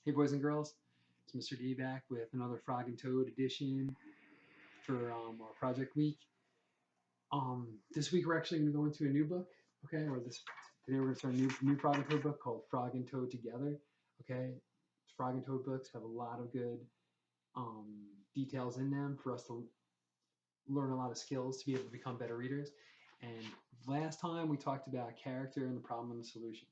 Hey boys and girls, it's Mr. D back with another Frog and Toad edition for our project week. This week we're actually going to go into a new book, okay? Today we're going to start a new Frog and Toad book called Frog and Toad Together, okay? Frog and Toad books have a lot of good details in them for us to learn a lot of skills to be able to become better readers. And last time we talked about character and the problem and the solution.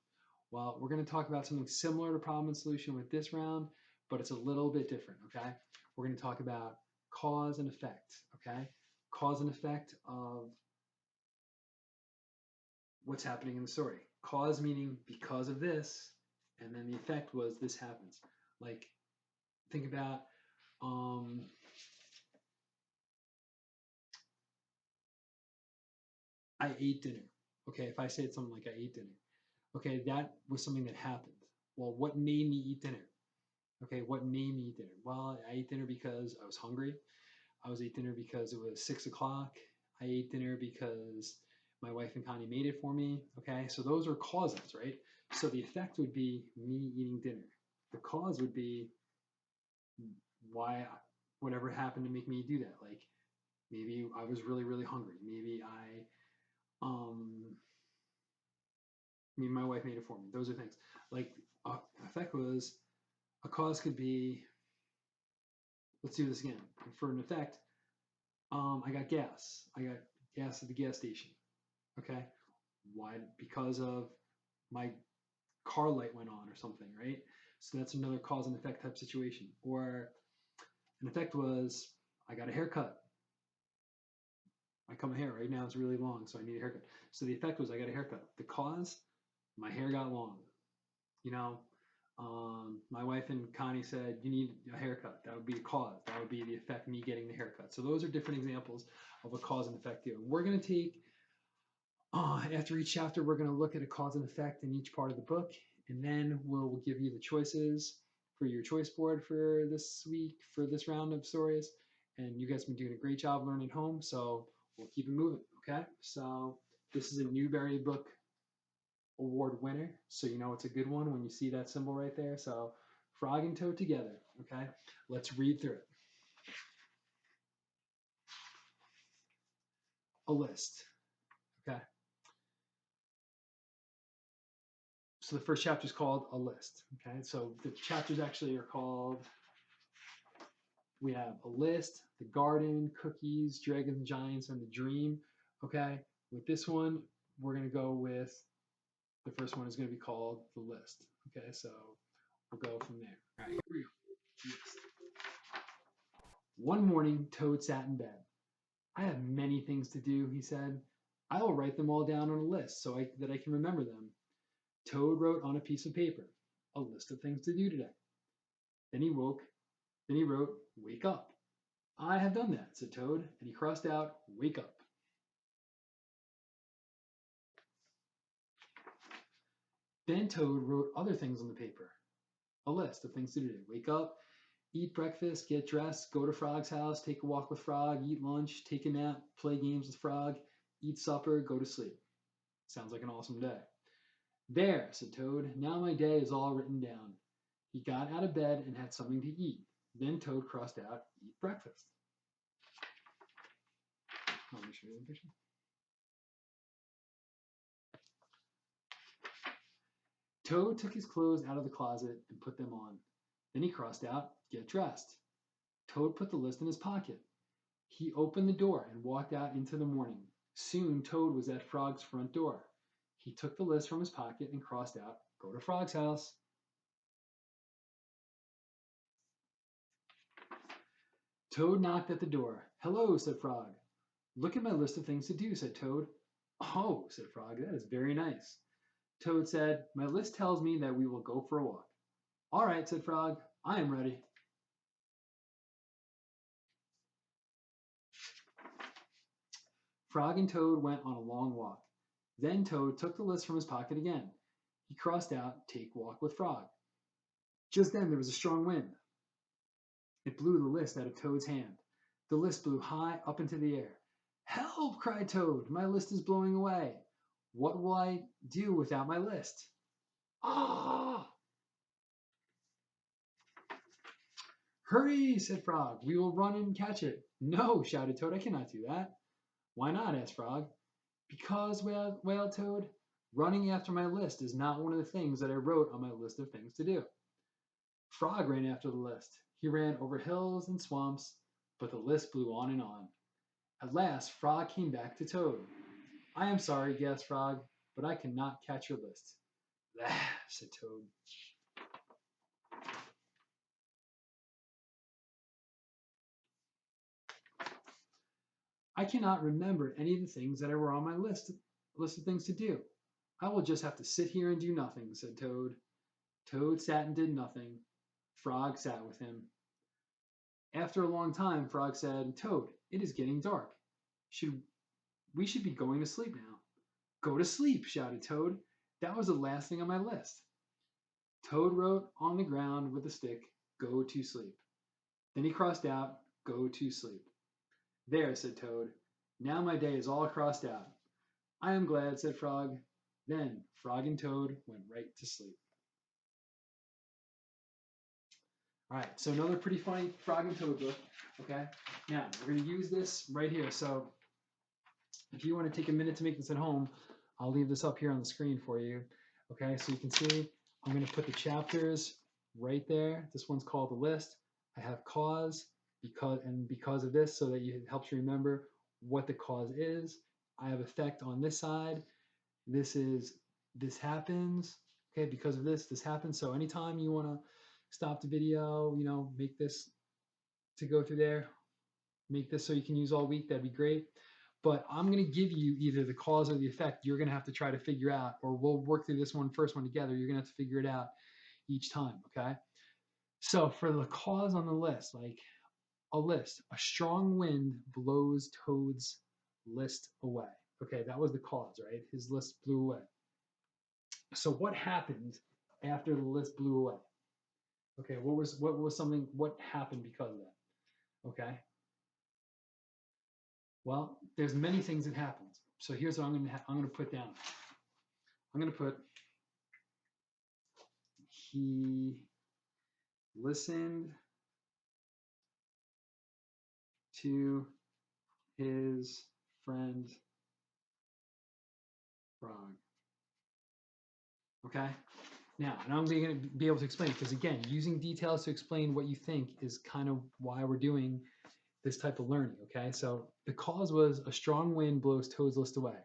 Well, we're going to talk about something similar to problem and solution with this round, but it's a little bit different, okay? We're going to talk about cause and effect, okay? Cause and effect of what's happening in the story. Cause meaning because of this, and then the effect was this happens. Like, think about I ate dinner. Okay, if I said something like I ate dinner, okay, that was something that happened. Well, what made me eat dinner? Okay, what made me eat dinner? Well, I ate dinner because I was hungry. I ate dinner because it was 6 o'clock. I ate dinner because my wife and Connie made it for me. Okay, so those are causes, right? So the effect would be me eating dinner. The cause would be why, whatever happened to make me do that. Like maybe I was really, really hungry. Maybe my wife made it for me. Those are things. Like effect was, a cause could be, let's do this again. For an effect, I got gas. I got gas at the gas station. Okay. Why? Because of my car light went on or something, right? So that's another cause and effect type situation. Or an effect was, I got a haircut. I cut my hair right now, it's really long, so I need a haircut. So the effect was I got a haircut. The cause, my hair got long. You know, my wife and Connie said, you need a haircut. That would be a cause. That would be the effect, me getting the haircut. So those are different examples of a cause and effect here. We're going to take, after each chapter, we're going to look at a cause and effect in each part of the book, and then we'll give you the choices for your choice board for this week, for this round of stories. And you guys have been doing a great job learning at home, so we'll keep it moving, okay? So this is a Newbery Book Award winner, so you know it's a good one when you see that symbol right there. So Frog and Toad Together, okay? Let's read through it. A list, okay? So the first chapter is called A List, okay? So the chapters actually are called, we have A List, The Garden, Cookies, Dragons and Giants, and The Dream, okay? With this one, we're gonna go with, the first one is gonna be called The List, okay? So we'll go from there. All right, here we go. List. One morning, Toad sat in bed. I have many things to do, he said. I will write them all down on a list that I can remember them. Toad wrote on a piece of paper, a list of things to do today. Then he wrote, wake up. I have done that, said Toad, and he crossed out, wake up. Then Toad wrote other things on the paper, a list of things to do today. Wake up, eat breakfast, get dressed, go to Frog's house, take a walk with Frog, eat lunch, take a nap, play games with Frog, eat supper, go to sleep. Sounds like an awesome day. There, said Toad, now my day is all written down. He got out of bed and had something to eat. Then Toad crossed out, eat breakfast. Let me show you the picture. Toad took his clothes out of the closet and put them on. Then he crossed out, get dressed. Toad put the list in his pocket. He opened the door and walked out into the morning. Soon Toad was at Frog's front door. He took the list from his pocket and crossed out, go to Frog's house. Toad knocked at the door. Hello, said Frog. Look at my list of things to do, said Toad. Oh, said Frog, that is very nice. Toad said, my list tells me that we will go for a walk. All right, said Frog, I am ready. Frog and Toad went on a long walk. Then Toad took the list from his pocket again. He crossed out, take walk with Frog. Just then there was a strong wind. It blew the list out of Toad's hand. The list blew high up into the air. Help, cried Toad, my list is blowing away. What will I do without my list? Ah! Hurry, said Frog. We will run and catch it. No, shouted Toad. I cannot do that. Why not? Asked Frog. Because, wailed Toad, running after my list is not one of the things that I wrote on my list of things to do. Frog ran after the list. He ran over hills and swamps, but the list blew on and on. At last, Frog came back to Toad. I am sorry, gasped Frog, but I cannot catch your list. Blah, said Toad. I cannot remember any of the things that were on my list of things to do. I will just have to sit here and do nothing, said Toad. Toad sat and did nothing. Frog sat with him. After a long time, Frog said, Toad, it is getting dark. We should be going to sleep now. Go to sleep, shouted Toad. That was the last thing on my list. Toad wrote on the ground with a stick, go to sleep. Then he crossed out, go to sleep. There, said Toad. Now my day is all crossed out. I am glad, said Frog. Then Frog and Toad went right to sleep. All right, so another pretty funny Frog and Toad book. Okay, now we're going to use this right here. So if you want to take a minute to make this at home, I'll leave this up here on the screen for you. Okay, so you can see I'm going to put the chapters right there. This one's called the list. I have cause because of this, so that it helps you remember what the cause is. I have effect on this side. This happens. Okay, because of this happens. So anytime you want to stop the video, make this to go through there, make this so you can use all week, that'd be great. But I'm going to give you either the cause or the effect. You're going to have to try to figure out, or we'll work through this first one together. You're going to have to figure it out each time, okay? So for the cause on the list, like a list, a strong wind blows Toad's list away. Okay, that was the cause, right? His list blew away. So what happened after the list blew away? Okay, what happened because of that? Okay. Well, there's many things that happened. So here's what I'm going to put down. I'm going to put he listened to his friend Frog. Okay? Now, and I'm going to be able to explain it because, again, using details to explain what you think is kind of why we're doing this type of learning. Okay? So the cause was a strong wind blows Toad's list away.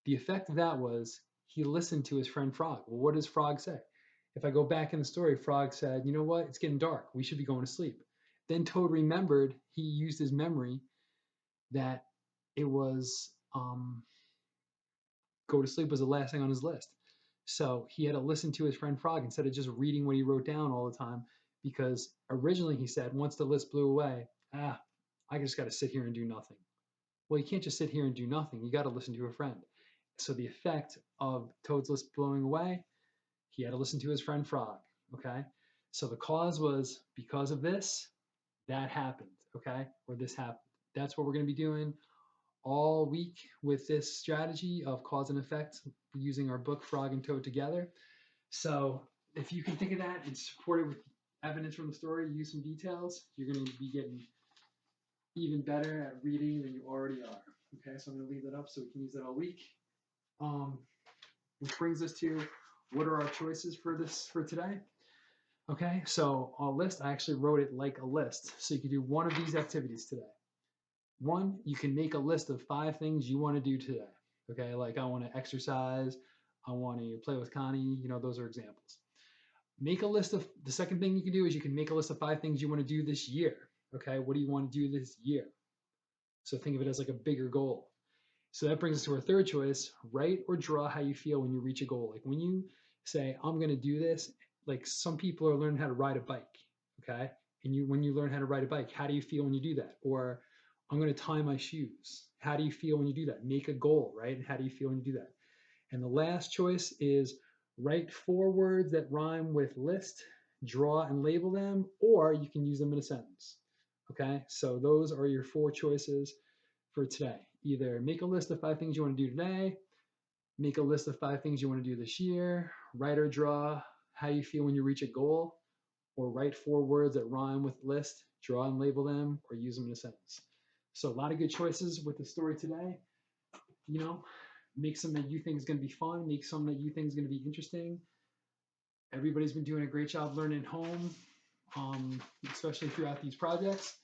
The effect of that was he listened to his friend Frog. Well, what does Frog say? If I go back in the story, Frog said, you know what? It's getting dark. We should be going to sleep. Then Toad remembered, he used his memory that it was go to sleep was the last thing on his list. So he had to listen to his friend Frog instead of just reading what he wrote down all the time, because originally he said, once the list blew away, I just got to sit here and do nothing. Well, you can't just sit here and do nothing. You got to listen to a friend. So the effect of Toad's list blowing away, he had to listen to his friend Frog. Okay. So the cause was because of this, that happened. Okay. Or this happened. That's what we're going to be doing all week with this strategy of cause and effect using our book Frog and Toad together. So if you can think of that and support it with evidence from the story, use some details, you're going to be getting even better at reading than you already are. Okay, so I'm going to leave that up so we can use that all week. Which brings us to what are our choices for today? Okay, so a list, I actually wrote it like a list. So you can do one of these activities today. One, you can make a list of 5 things you want to do today. Okay, like I want to exercise, I want to play with Connie, those are examples. Make a list of, the second thing you can do is you can make a list of 5 things you want to do this year. Okay, what do you want to do this year? So think of it as like a bigger goal. So that brings us to our third choice, write or draw how you feel when you reach a goal. Like when you say, I'm going to do this, like some people are learning how to ride a bike, okay? And when you learn how to ride a bike, how do you feel when you do that? Or I'm going to tie my shoes. How do you feel when you do that? Make a goal, right? And how do you feel when you do that? And the last choice is write 4 words that rhyme with list, draw and label them, or you can use them in a sentence, okay? So those are your 4 choices for today. Either make a list of 5 things you want to do today, make a list of 5 things you want to do this year, write or draw how you feel when you reach a goal, or write 4 words that rhyme with list, draw and label them, or use them in a sentence. So a lot of good choices with the story today. You know, make something that you think is going to be fun, make something that you think is going to be interesting. Everybody's been doing a great job learning at home, especially throughout these projects.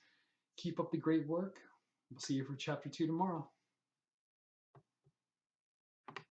Keep up the great work. We'll see you for chapter 2 tomorrow.